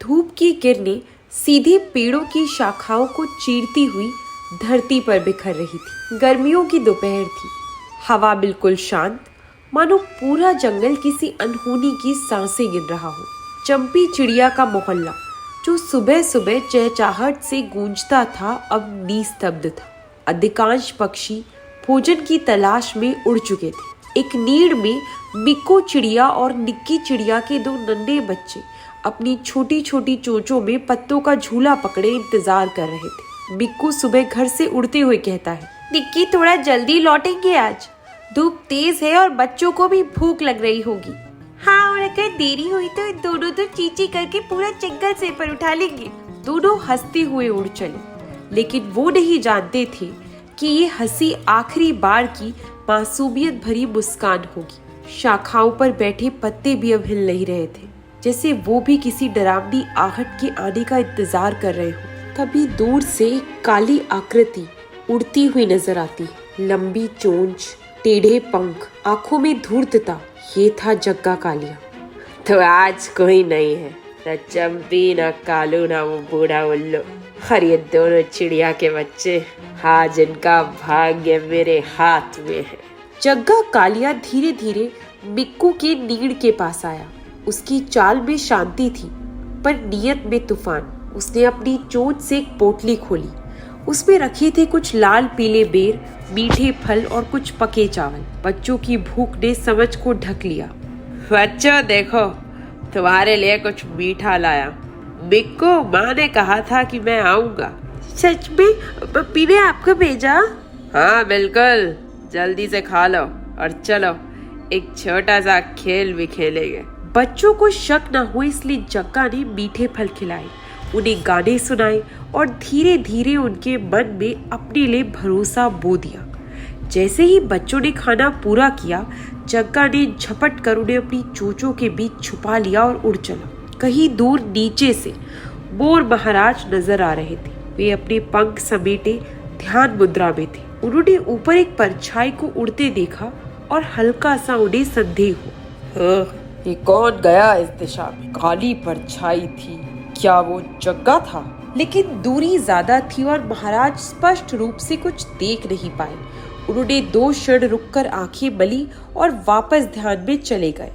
धूप की किरणें सीधे पेड़ों की शाखाओं को चीरती हुई धरती पर बिखर रही थी। गर्मियों की दोपहर थी, हवा बिल्कुल शांत, मानो पूरा जंगल किसी अनहोनी की सांसें गिन रहा हो। चंपी चिड़िया का मोहल्ला जो सुबह सुबह चहचहाहट से गूंजता था, अब निस्तब्ध था। अधिकांश पक्षी भोजन की तलाश में उड़ चुके थे। एक नीड़ में बिक्कू चिड़िया और निक्की चिड़िया के दो नन्हे बच्चे अपनी छोटी छोटी चोंचों में पत्तों का झूला पकड़े इंतजार कर रहे थे। बिक्कू सुबह घर से उड़ते हुए कहता है, निक्की थोड़ा जल्दी लौटेंगे आज, धूप तेज है और बच्चों को भी भूख लग रही होगी। हाँ, और अगर देरी हुई तो दोनों तो चींची करके पूरा जंगल से पर उठा लेंगे। दोनों हंसते हुए उड़ चले, लेकिन वो नहीं जानते थे कि ये हंसी आखिरी बार की मासूमियत भरी मुस्कान होगी। शाखाओं पर बैठे पत्ते भी अब हिल नहीं रहे थे, जैसे वो भी किसी डरावनी आहट के आने का इंतजार कर रहे हो। तभी दूर से एक काली आकृति उड़ती हुई नजर आती, लंबी चोंच, टेढ़े पंख, आंखों में धूर्तता। ये था जग्गा कालिया। तो आज कोई नहीं है, न चंपी, न कालू, न वो बूढ़ा उल्लू, और ये दोनों चिड़िया के बच्चे। आज इनका भाग्य मेरे हाथ में है। जग्गा कालिया धीरे धीरे बिक्कू के नीड़ के पास आया। उसकी चाल में शांति थी, पर नीयत में तूफान। उसने अपनी चोंच से एक पोटली खोली। उसमें रखे थे कुछ लाल पीले बेर, मीठे फल और कुछ पके चावल। बच्चों की भूख ने समझ को ढक लिया। बच्चों देखो, तुम्हारे लिए कुछ मीठा लाया। बिक्कू, माँ ने कहा था कि मैं आऊंगा। सच में? पप्पी ने आपको भेजा? हाँ बिल्कुल, जल्दी से खा लो और चलो एक छोटा सा खेल भी खेलेंगे। बच्चों को शक न हो इसलिए जग्गा ने मीठे फल खिलाए, उन्हें गाने सुनाए और धीरे धीरे उनके मन में अपने लिए भरोसा बो दिया। जैसे ही बच्चों ने खाना पूरा किया, जग्गा ने झपट कर उन्हें अपनी चोंचों के बीच छुपा लिया और उड़ चला। कहीं दूर नीचे से मोर महाराज नजर आ रहे थे। वे अपने पंख समेटे ध्यान मुद्रा में थे। उन्होंने ऊपर एक परछाई को उड़ते देखा और हल्का सा उन्हें संदेह हो। ये कौन गया इस दिशा में? काली परछाई थी, क्या वो जग्गा था? लेकिन दूरी ज्यादा थी और महाराज स्पष्ट रूप से कुछ देख नहीं पाए। उन्होंने 2 क्षण रुककर आंखें मली और वापस ध्यान में चले गए।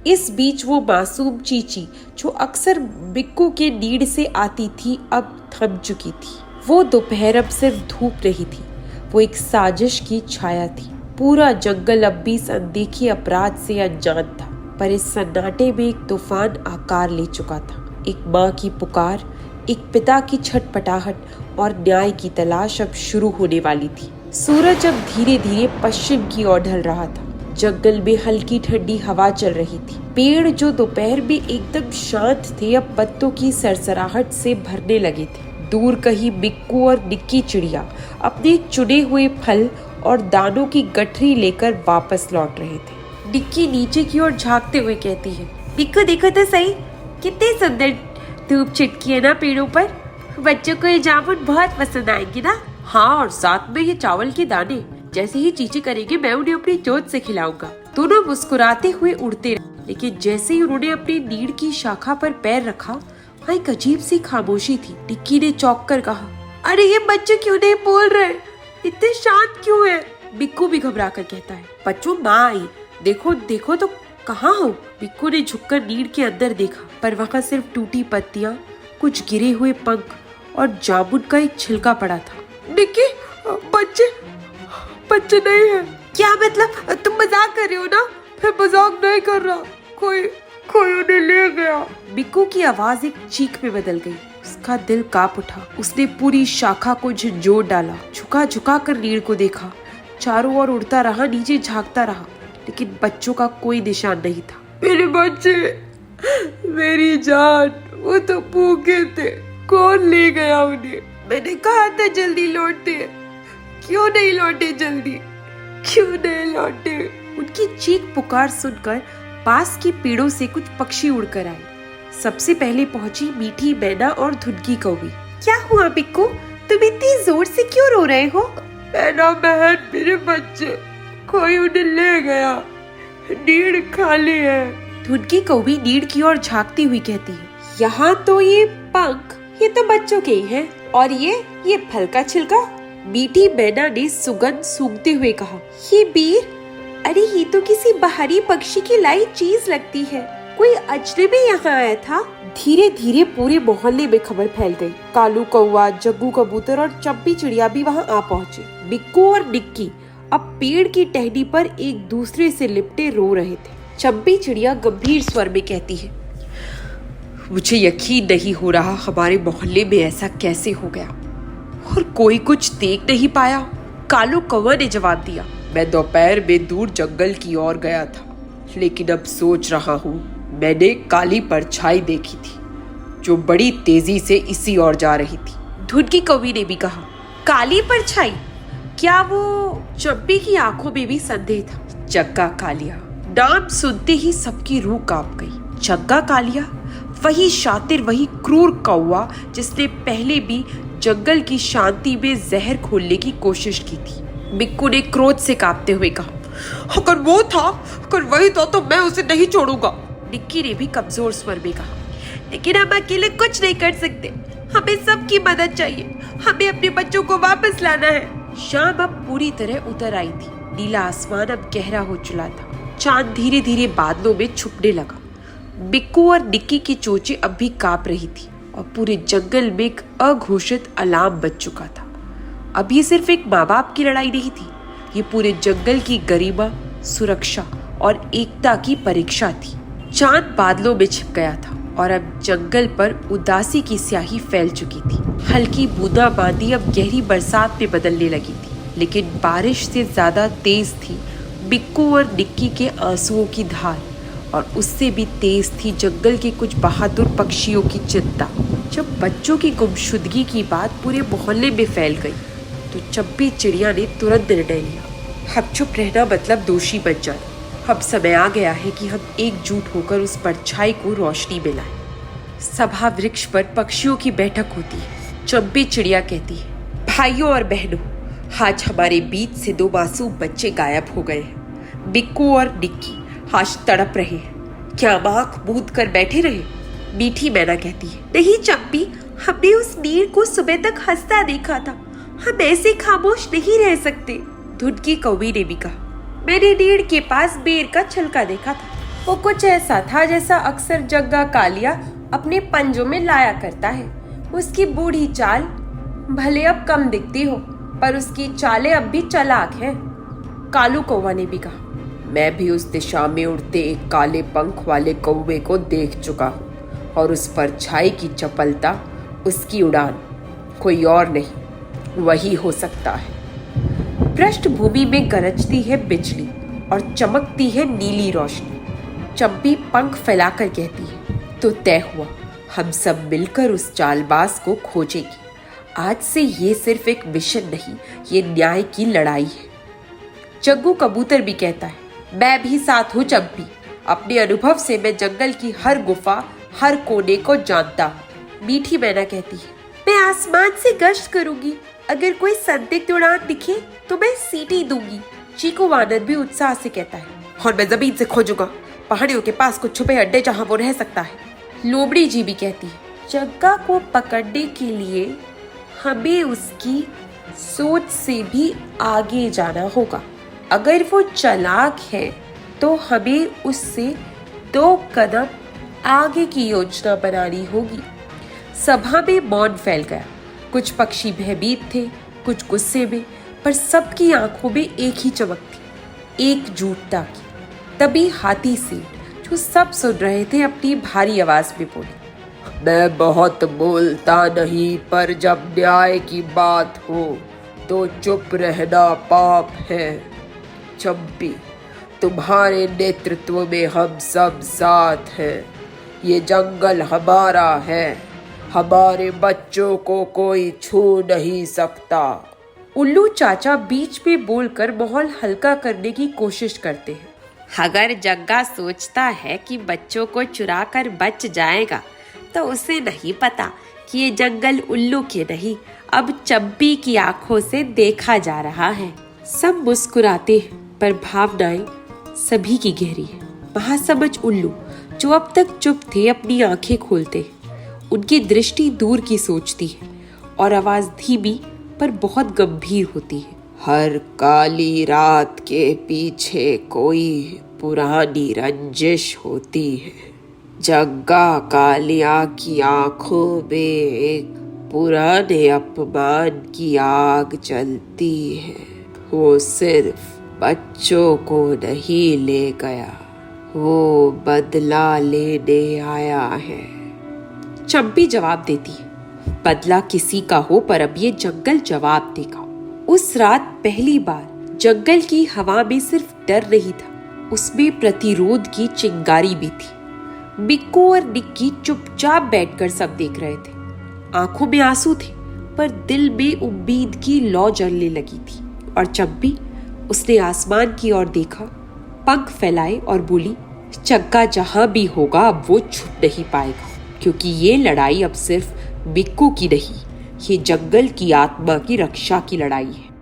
इस बीच वो मासूम चींची जो अक्सर बिक्कू के नीड़ से आती थी, अब थम चुकी थी। वो दोपहर अब सिर्फ धूप नहीं थी, वो एक साजिश की छाया थी। पूरा जंगल अब भी इस अनदेखे अपराध से अनजान था, पर इस सन्नाटे में एक तूफान आकार ले चुका था। एक माँ की पुकार, एक पिता की छटपटाहट और न्याय की तलाश अब शुरू होने वाली थी। सूरज अब धीरे धीरे पश्चिम की ओर ढल रहा था। जंगल में हल्की ठंडी हवा चल रही थी। पेड़ जो दोपहर में एकदम शांत थे, अब पत्तों की सरसराहट से भरने लगे थे। दूर कहीं बिक्कू और निक्की चिड़िया अपने चुने हुए फल और दानों की गठरी लेकर वापस लौट रहे थे। निक्की नीचे की ओर झांकते हुए कहती है, बिक्कू देखो तो सही, कितनी सुंदर धूप छिटकी है ना पेड़ों पर। बच्चों को ये जामुन बहुत पसंद आएंगे ना। हाँ, और साथ में ये चावल के दाने। जैसे ही चींची करेंगे मैं उन्हें अपनी चोंच से खिलाऊंगा। दोनों मुस्कुराते हुए उड़ते रहे, लेकिन जैसे ही उन्होंने अपनी नीड़ की शाखा पर पैर रखा, वहाँ एक अजीब सी खामोशी थी। निक्की ने चौंक कर कहा, अरे ये बच्चे क्यों नहीं बोल रहे, इतने शांत क्यों है? बिक्कू भी घबरा कर कहता है, बच्चों माँ आई, देखो देखो तो कहाँ हो? बिक्कू ने झुककर नीड़ के अंदर देखा, पर वहाँ सिर्फ टूटी पत्तियाँ, कुछ गिरे हुए पंख और जामुन का एक छिलका पड़ा था। निक्की, बच्चे नहीं है। क्या मतलब? तुम मजाक कर रहे हो ना? मैं मजाक नहीं कर रहा, कोई उन्हें ले गया। बिक्कू की आवाज एक चीख में बदल गई। उसका दिल कांप उठा। उसने पूरी शाखा को झंझोर डाला, झुका कर नीड़ को देखा, चारों ओर उड़ता रहा, नीचे झांकता रहा, लेकिन बच्चों का कोई निशान नहीं था। मेरे बच्चे, मेरी जान, वो तो भूखे थे, कौन ले गया उन्हें? मैंने कहा था जल्दी लौटे, क्यों नहीं लौटे? जल्दी क्यों नहीं लौटे? उनकी चीख पुकार सुनकर पास की पेड़ों से कुछ पक्षी उड़कर आए। सबसे पहले पहुंची मीठी मैना और धुनकी कौवी। क्या हुआ बिक्कू, तुम इतनी जोर से क्यों रो रहे हो? मैना बहन, मेरे बच्चे, कोई उन्हें ले गया, नीड़ खाली है। धुनकी कौवी नीड़ की ओर झांकती हुई कहती है, यहाँ तो ये पंख, ये तो बच्चों के ही हैं। और ये फल का छिलका। मीठी मैना ने सुगंध सूंघते हुए कहा, ये बीर, अरे ये तो किसी बाहरी पक्षी की लाई चीज लगती है। कोई अजनबी यहाँ आया था। धीरे धीरे पूरे मोहल्ले में खबर फैल गई। कालू कौवा, जग्गू कबूतर और चंपी चिड़िया भी वहाँ आ पहुँचे। बिक्कू और निक्की अब पेड़ की टहनी पर एक दूसरे से लिपटे रो रहे थे। चंपी चिड़िया गंभीर स्वर में कहती है, मुझे यकीन नहीं हो रहा हमारे मोहल्ले में ऐसा कैसे हो गया और कोई कुछ देख नहीं पाया। कालू कौवा ने जवाब दिया, मैं दोपहर में दूर जंगल की ओर गया था, लेकिन अब सोच रहा हूँ मैंने काली परछाई देखी थी जो बड़ी तेजी से इसी ओर जा रही थी। धुनकी कौवी ने भी कहा, काली परछाई? क्या वो? चंपी की आंखों में भी संदेह था। जग्गा कालिया नाम सुनते ही सबकी रूह कांप गई। जग्गा कालिया, वही शातिर, वही क्रूर कौवा जिसने पहले भी जंगल की शांति में जहर खोलने की कोशिश की थी। बिक्कू ने क्रोध से कांपते हुए कहा, अगर वो था, अगर वही तो मैं उसे नहीं छोड़ूंगा। निक्की ने भी कमजोर स्वर में कहा, लेकिन हम अकेले कुछ नहीं कर सकते, हमें सबकी मदद चाहिए, हमें अपने बच्चों को वापस लाना है। शाम अब पूरी तरह उतर आई थी। नीला आसमान अब गहरा हो चुका था। चांद धीरे धीरे बादलों में छुपने लगा। बिक्कू और निक्की की चोंचें अब भी कांप रही थी और पूरे जंगल में एक अघोषित अलार्म बज चुका था। अब ये सिर्फ एक माँ बाप की लड़ाई नहीं थी, ये पूरे जंगल की गरिमा, सुरक्षा और एकता की परीक्षा थी। चांद बादलों में छिप गया था और अब जंगल पर उदासी की स्याही फैल चुकी थी। हल्की बूंदाबांदी अब गहरी बरसात में बदलने लगी थी, लेकिन बारिश से ज्यादा तेज थी बिक्कू और निक्की के आंसुओं की धार, और उससे भी तेज थी जंगल के कुछ बहादुर पक्षियों की चिंता। जब बच्चों की गुमशुदगी की बात पूरे मोहल्ले में फैल गई तो चंपी चिड़िया ने तुरंत निर्णय लिया, अब चुप रहना मतलब दोषी बन जाना। अब समय आ गया है कि हम एकजुट होकर उस परछाई को रोशनी में लाएं। सभा वृक्ष पर पक्षियों की बैठक होती है। चंपी चिड़िया कहती है, भाइयों और बहनों, आज हमारे बीच से 2 मासूम बच्चे गायब हो गए हैं। बिक्कू और निक्की आज तड़प रहे हैं। क्या हम आंख मूंद कर बैठे रहे? मीठी मैना कहती है, नहीं चंपी, हमने उस नीर को सुबह तक हंसता देखा था, हम ऐसे खामोश नहीं रह सकते। धुनकी कौवी ने भी कहा, मैंने नीड़ के पास बेर का छिलका देखा था, वो कुछ ऐसा था जैसा अक्सर जग्गा कालिया अपने पंजों में लाया करता है। उसकी बूढ़ी चाल भले अब कम दिखती हो, पर उसकी चालें अब भी चालाक हैं। कालू कौवा ने भी कहा, मैं भी उस दिशा में उड़ते एक काले पंख वाले कौवे को देख चुका हूँ, और उस परछाई की चपलता, उसकी उड़ान कोई और नहीं, वही हो सकता है। पृष्ठभूमि में गरजती है बिजली और चमकती है नीली रोशनी। चंपी पंख फैलाकर कहती है, तो तय हुआ, हम सब मिलकर उस चालबाज को खोजेंगे। आज से ये सिर्फ एक मिशन नहीं, ये न्याय की लड़ाई है। जग्गू कबूतर भी कहता है, मैं भी साथ हूँ चंपी, अपने अनुभव से मैं जंगल की हर गुफा, हर कोने को जानता हूँ। मीठी मैना कहती है, मैं आसमान से गश्त करूंगी, अगर कोई संदिग्ध उड़ान दिखे तो मैं सीटी दूंगी। चीकू वानर भी उत्साह से कहता है, और मैं जमीन से खोजूंगा पहाड़ियों के पास कुछ छुपे अड्डे जहां वो रह सकता है। लोमड़ी जी भी कहती है, जग्गा को पकड़ने के लिए हमें उसकी सोच से भी आगे जाना होगा। अगर वो चालाक है तो हमें उससे 2 कदम आगे की योजना बनानी होगी। सभा में मौन फैल गया। कुछ पक्षी भयभीत थे, कुछ गुस्से में, पर सबकी आंखों में एक ही चमक थी, एकजुटता की। तभी हाथी सेठ, जो सब सुन रहे थे, अपनी भारी आवाज में बोले, मैं बहुत बोलता नहीं, पर जब न्याय की बात हो तो चुप रहना पाप है। चंपी, तुम्हारे नेतृत्व में हम सब साथ हैं। ये जंगल हमारा है, हमारे बच्चों को कोई छू नहीं सकता। उल्लू चाचा बीच में बोलकर माहौल हल्का करने की कोशिश करते हैं। अगर जग्गा सोचता है कि बच्चों को चुरा कर बच जाएगा, तो उसे नहीं पता कि ये जंगल उल्लू के नहीं, अब चंपी की आंखों से देखा जा रहा है। सब मुस्कुराते हैं, पर भावनाएं सभी की गहरी है। महासमझ उल्लू जो अब तक चुप थे अपनी आंखें खोलते हैं। उनकी दृष्टि दूर की सोचती है और आवाज धीमी पर बहुत गंभीर होती है। हर काली रात के पीछे कोई पुरानी रंजिश होती है। जग्गा कालिया की आंखों में एक पुराने अपमान की आग जलती है। वो सिर्फ बच्चों को नहीं ले गया, वो बदला लेने आया है। चंपी जवाब देती है, बदला किसी का हो पर अब ये जंगल जवाब देगा। उस रात पहली बार जंगल की हवा में सिर्फ डर नहीं था, उसमें प्रतिरोध की चिंगारी भी थी। बिक्कू और निक्की चुपचाप बैठकर सब देख रहे थे। आंखों में आंसू थे पर दिल में उम्मीद की लौ जलने लगी थी। और चंपी, उसने आसमान की ओर देखा, पंख फैलाए और बोली, जग्गा जहां भी होगा अब वो छुप नहीं पाएगा, क्योंकि ये लड़ाई अब सिर्फ बिक्कू की नहीं, ये जंगल की आत्मा की रक्षा की लड़ाई है।